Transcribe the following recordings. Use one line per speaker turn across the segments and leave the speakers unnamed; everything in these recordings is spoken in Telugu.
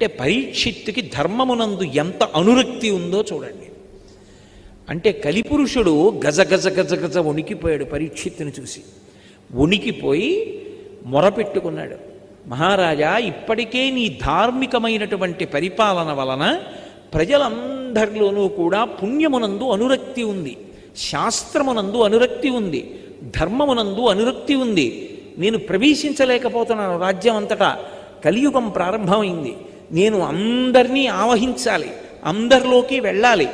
అంటే పరీక్షిత్తుకి ధర్మమునందు ఎంత అనురక్తి ఉందో చూడండి. అంటే కలిపురుషుడు గజ గజ గజ గజ వణికిపోయాడు పరీక్షిత్తుని చూసి. వణికిపోయి మొరపెట్టుకున్నాడు, మహారాజా, ఇప్పటికే నీ ధార్మికమైనటువంటి పరిపాలన వలన ప్రజలందరిలోనూ కూడా పుణ్యమునందు అనురక్తి ఉంది, శాస్త్రమునందు అనురక్తి ఉంది, ధర్మమునందు అనురక్తి ఉంది. నేను ప్రవేశించలేకపోతున్నాను రాజ్యం అంతటా. కలియుగం ప్రారంభమైంది. నేను అందరినీ ఆవహించాలి, అందరిలోకి వెళ్ళాలి.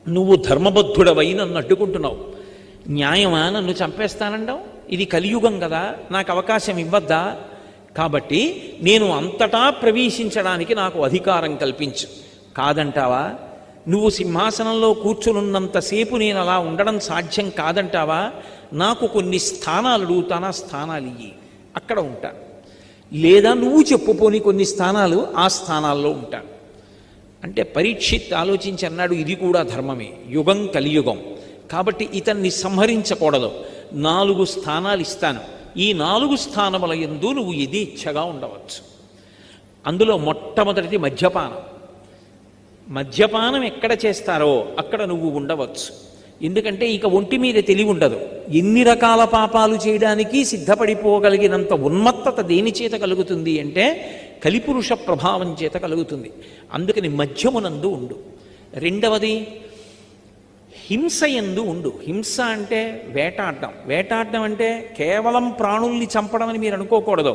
నువ్వు ధర్మబద్ధుడవై నన్ను అడ్డుకుంటున్నావు. న్యాయమా నన్ను చంపేస్తానంటావు? ఇది కలియుగం కదా, నాకు అవకాశం ఇవ్వద్దా? కాబట్టి నేను అంతటా ప్రవేశించడానికి నాకు అధికారం కల్పించు. కాదంటావా? నువ్వు సింహాసనంలో కూర్చునున్నంతసేపు నేను అలా ఉండడం సాధ్యం కాదంటావా? నాకు కొన్ని స్థానాలు అడుగుతాను, ఆ స్థానాలు ఇయ్యి, అక్కడ ఉంటాను. లేదా నువ్వు చెప్పుపోని కొన్ని స్థానాలు, ఆ స్థానాల్లో ఉంటాను. అంటే పరీక్షిత్ ఆలోచించి అన్నాడు, ఇది కూడా ధర్మమే, యుగం కలియుగం, కాబట్టి ఇతన్ని సంహరించకూడదు. 4 స్థానాలు ఇస్తాను. ఈ 4 స్థానముల యందు నువ్వు యథేచ్ఛగా ఉండవచ్చు. అందులో మొట్టమొదటిది మద్యపానం. మద్యపానం ఎక్కడ చేస్తారో అక్కడ నువ్వు ఉండవచ్చు. ఎందుకంటే ఇక ఒంటి మీద తెలివి ఉండదు. ఎన్ని రకాల పాపాలు చేయడానికి సిద్ధపడిపోగలిగినంత ఉన్మత్తత దేని చేత కలుగుతుంది అంటే కలిపురుష ప్రభావం చేత కలుగుతుంది. అందుకని మధ్యమునందు ఉండు. రెండవది హింస యందు ఉండు. హింస అంటే వేటాడడం. వేటాడడం అంటే కేవలం ప్రాణుల్ని చంపడం అని మీరు అనుకోకూడదు.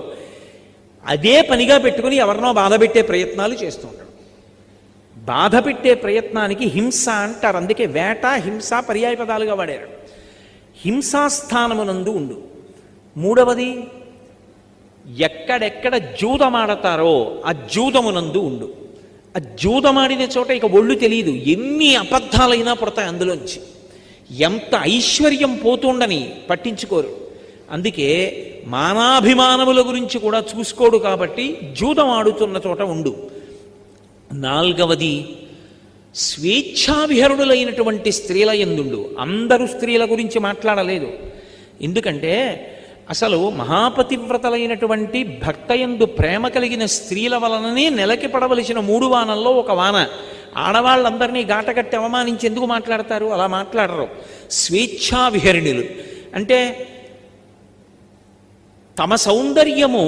అదే పనిగా పెట్టుకుని ఎవరినో బాధ పెట్టే ప్రయత్నాలు చేస్తూ ఉంటాడు. బాధ పెట్టే ప్రయత్నానికి హింస అంటారు. అందుకే వేట, హింస పర్యాయ పదాలుగా వాడారు. హింసాస్థానమునందు ఉండు. మూడవది ఎక్కడెక్కడ జూదమాడతారో ఆ జూదమునందు ఉండు. ఆ జూదమాడిన చోట ఇక ఒళ్ళు తెలియదు, ఎన్ని అబద్ధాలైనా పుడతాయి అందులోంచి. ఎంత ఐశ్వర్యం పోతుండని పట్టించుకోరు. అందుకే మానాభిమానముల గురించి కూడా చూసుకోడు. కాబట్టి జూదం ఆడుతున్న చోట ఉండు. నాలుగవది స్వేచ్ఛావిహరుడులైనటువంటి స్త్రీల యందుండు. అందరూ స్త్రీల గురించి మాట్లాడలేదు. ఎందుకంటే అసలు మహాపతివ్రతలైనటువంటి భర్తయందు ప్రేమ కలిగిన స్త్రీల వలననే నెలకి పడవలసిన 3 వానల్లో 1 వాన. ఆడవాళ్ళందరినీ గాటగట్టి అవమానించి ఎందుకు మాట్లాడతారు? అలా మాట్లాడరు. స్వేచ్ఛావిహరిణులు అంటే తమ సౌందర్యము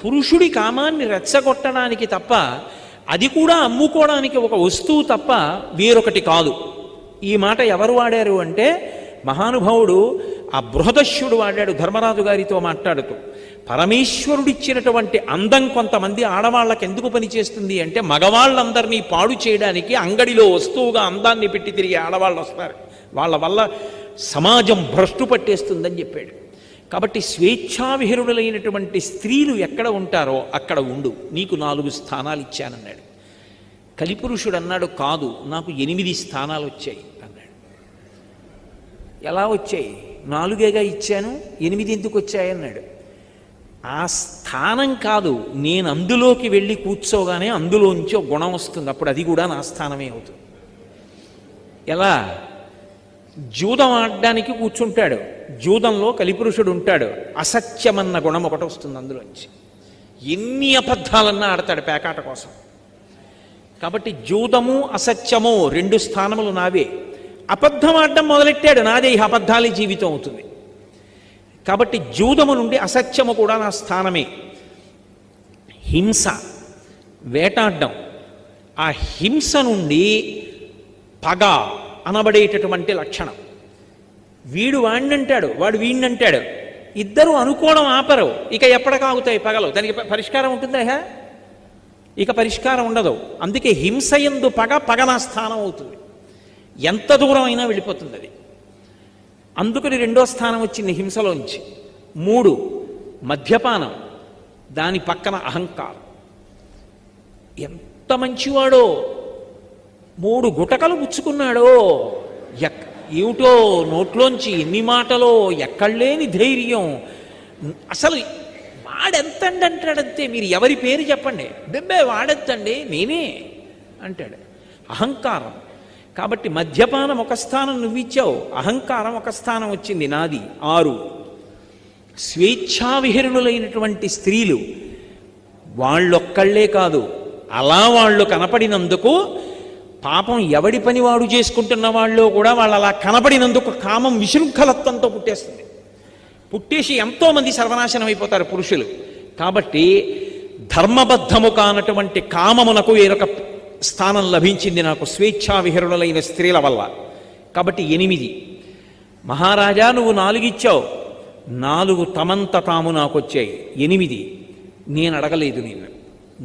పురుషుడి కామాన్ని రెచ్చగొట్టడానికి తప్ప, అది కూడా అమ్ముకోవడానికి ఒక వస్తువు తప్ప వేరొకటి కాదు. ఈ మాట ఎవరు వాడారు అంటే మహానుభావుడు ఆ బృహదశ్యుడు వాడాడు ధర్మరాజు గారితో మాట్లాడుతూ. పరమేశ్వరుడిచ్చినటువంటి అందం కొంతమంది ఆడవాళ్ళకి ఎందుకు పనిచేస్తుంది అంటే మగవాళ్ళందరినీ పాడు చేయడానికి అంగడిలో వస్తువుగా అందాన్ని పెట్టి తిరిగి ఆడవాళ్ళు వస్తారు, వాళ్ళ వల్ల సమాజం భ్రష్టు పట్టేస్తుందని చెప్పాడు. కాబట్టి స్వేచ్ఛావిహరుడులైనటువంటి స్త్రీలు ఎక్కడ ఉంటారో అక్కడ ఉండు, నీకు 4 స్థానాలు ఇచ్చానన్నాడు. కలిపురుషుడు అన్నాడు, కాదు నాకు 8 స్థానాలు వచ్చాయి అన్నాడు. ఎలా వచ్చాయి? 4గా ఇచ్చాను, 8 ఎందుకు వచ్చాయన్నాడు. ఆ స్థానం కాదు, నేను అందులోకి వెళ్ళి కూర్చోగానే అందులోంచి ఒక గుణం వస్తుంది, అప్పుడు అది కూడా నా స్థానమే అవుతుంది. ఎలా? జూదం ఆడడానికి కూర్చుంటాడు, జూదంలో కలిపురుషుడు ఉంటాడు, అసత్యమన్న గుణం ఒకటి వస్తుంది అందులోంచి. ఎన్ని అబద్ధాలన్నా ఆడతాడు పేకాట కోసం. కాబట్టి జూదము అసత్యము 2 స్థానములు నావే. అబద్ధం ఆడడం మొదలెట్టాడు, నాదే ఈ అబద్ధాలే జీవితం అవుతుంది. కాబట్టి జూదము నుండి అసత్యము కూడా నా స్థానమే. హింస, వేటాడడం, ఆ హింస నుండి పగ అనబడేటటువంటి లక్షణం. వీడు వాణ్ణంటాడు, వాడు వీణ్ణంటాడు, ఇద్దరు అనుకోవడం ఆపరు. ఇక ఎప్పటికాగుతాయి పగలు? దానికి పరిష్కారం ఉంటుందా? ఇక పరిష్కారం ఉండదు. అందుకే హింసయందు పగ, పగ నా స్థానం అవుతుంది. ఎంత దూరం అయినా వెళ్ళిపోతుంది అది. అందుకని 2వ స్థానం వచ్చింది హింసలోంచి. 3 మద్యపానం, దాని పక్కన అహంకారం. ఎంత మంచివాడో, 3 గుటకలు పుచ్చుకున్నాడో, ఏమిటో నోట్లోంచి ఎన్ని మాటలో, ఎక్కడలేని ధైర్యం. అసలు వాడెంతండి అంటాడంతే. మీరు ఎవరి పేరు చెప్పండి, బెబ్బే వాడెంతండి, నేనే అంటాడు. అహంకారం. కాబట్టి మద్యపానం 1 స్థానం నువ్విచ్చావు, అహంకారం 1 స్థానం వచ్చింది, నాది 6. స్వేచ్ఛావిహరణులైనటువంటి స్త్రీలు వాళ్ళొక్కళ్లే కాదు, అలా వాళ్ళు కనపడినందుకు పాపం ఎవడి పని వాడు చేసుకుంటున్న వాళ్ళు కూడా వాళ్ళు అలా కనపడినందుకు కామం విశృంఖలత్వంతో పుట్టేస్తుంది. పుట్టేసి ఎంతోమంది సర్వనాశనం అయిపోతారు పురుషులు. కాబట్టి ధర్మబద్ధము కానటువంటి కామమునకు వేరొక స్థానం లభించింది నాకు స్వేచ్ఛా విహరులైన స్త్రీల వల్ల. కాబట్టి 8. మహారాజా నువ్వు 4 ఇచ్చావు, 4 తమంత తాము నాకు వచ్చాయి. 8 నేను అడగలేదు, నేను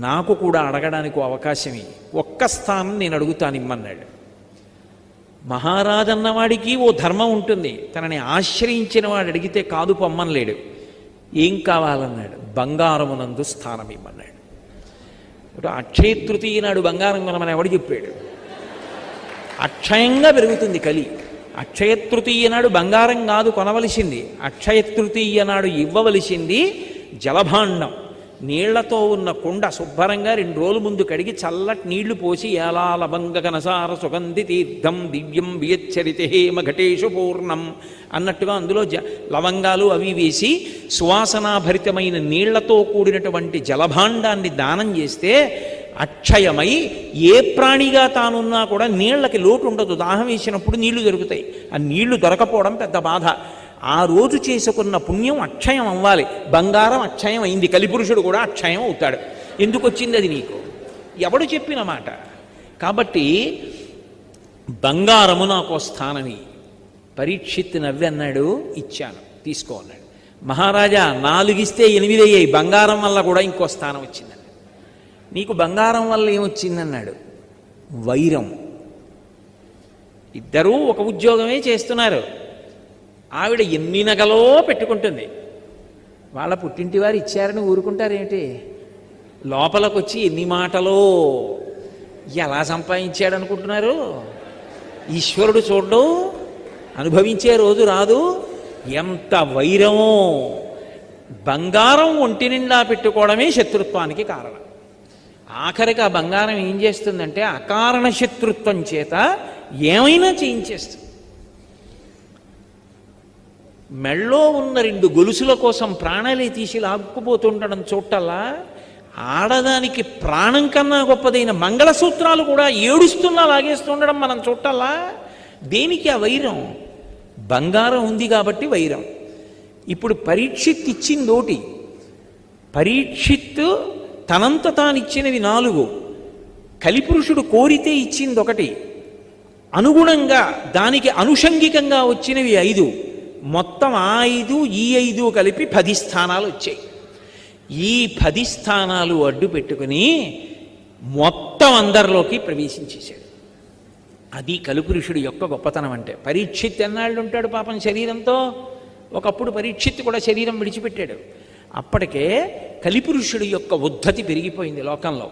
నాకు కూడా అడగడానికి అవకాశమే. ఒక్క స్థానం నేను అడుగుతాను ఇమ్మన్నాడు. మహారాజన్నవాడికి ఓ ధర్మం ఉంటుంది. తనని ఆశ్రయించిన వాడు అడిగితే కాదు పొమ్మనలేడు. ఏం కావాలన్నాడు? బంగారమునందు స్థానం ఇమ్మన్నాడు. ఇప్పుడు అక్షయ తృతీయ నాడు బంగారం కొనమని ఎవడు చెప్పాడు? అక్షయంగా పెరుగుతుంది కలి. అక్షయ తృతీయ నాడు బంగారం కాదు కొనవలసింది, అక్షయ తృతీయ నాడు ఇవ్వవలసింది జలభాండం. నీళ్లతో ఉన్న కుండ శుభ్రంగా 2 రోజుల ముందు కడిగి చల్లటి నీళ్లు పోసి ఏలా లవంగ కనసార సుగంధి తీర్థం దివ్యం వియచ్చరితే ఘటేషు పూర్ణం అన్నట్టుగా అందులో లవంగాలు అవి వేసి సువాసనాభరితమైన నీళ్లతో కూడినటువంటి జలభాండాన్ని దానం చేస్తే అక్షయమై ఏ ప్రాణిగా తానున్నా కూడా నీళ్లకి లోటు ఉండదు. దాహం వేసినప్పుడు నీళ్లు దొరుకుతాయి. ఆ నీళ్లు దొరకపోవడం పెద్ద బాధ. ఆ రోజు చేసుకున్న పుణ్యం అక్షయం అవ్వాలి. బంగారం అక్షయం అయింది, కలిపురుషుడు కూడా అక్షయం అవుతాడు. ఎందుకు వచ్చింది అది నీకు? ఎవడు చెప్పిన మాట? కాబట్టి బంగారము నాకు స్థానమి. పరీక్షిత్ నవ్వి అన్నాడు, ఇచ్చాను, తీసుకో అన్నాడు. మహారాజా 4 ఇస్తే 8 అయ్యాయి, బంగారం వల్ల కూడా ఇంకో స్థానం వచ్చిందన్నాడు. నీకు బంగారం వల్ల ఏమొచ్చిందన్నాడు? వైరం. ఇద్దరూ ఒక ఉద్యోగమే చేస్తున్నారు. ఆవిడ ఎన్ని నగలో పెట్టుకుంటుంది. వాళ్ళ పుట్టింటి వారు ఇచ్చారని ఊరుకుంటారేమిటి? లోపలికి వచ్చి ఎన్ని మాటలో ఎలా సంపాదించాడు అనుకుంటున్నారు? ఈశ్వరుడు చూడడు, అనుభవించే రోజు రాదు. ఎంత వైరమో! బంగారం ఒంటి నిండా పెట్టుకోవడమే శత్రుత్వానికి కారణం. ఆఖరికి ఆ బంగారం ఏం చేస్తుందంటే అకారణ శత్రుత్వం చేత ఏమైనా చేయించేస్తుంది. మెళ్ళో ఉన్న 2 గొలుసుల కోసం ప్రాణాలే తీసి లాక్కుపోతుండడం చూడటల్లా, ఆడదానికి ప్రాణం కన్నా గొప్పదైన మంగళసూత్రాలు కూడా ఏడుస్తున్నా లాగేస్తుండడం మనం చూడటల్లా. దేనికి ఆ వైరం? బంగారం ఉంది కాబట్టి వైరం. ఇప్పుడు పరీక్షిత్ ఇచ్చిందోటి, పరీక్షిత్ తనంత తానిచ్చినవి 4, కలిపురుషుడు కోరితే ఇచ్చింది 1, అనుగుణంగా దానికి అనుషంగికంగా వచ్చినవి 5. మొత్తం ఆ 5 ఈ 5 కలిపి 10 స్థానాలు వచ్చాయి. ఈ 10 స్థానాలు అడ్డు పెట్టుకుని మొత్తం అందరిలోకి ప్రవేశించేశాడు. అది కలిపురుషుడు యొక్క గొప్పతనం అంటే. పరీక్షిత్ ఎన్నాళ్ళు ఉంటాడు పాపం శరీరంతో? ఒకప్పుడు పరీక్షిత్ కూడా శరీరం విడిచిపెట్టాడు. అప్పటికే కలిపురుషుడి యొక్క ఉద్ధతి పెరిగిపోయింది లోకంలో.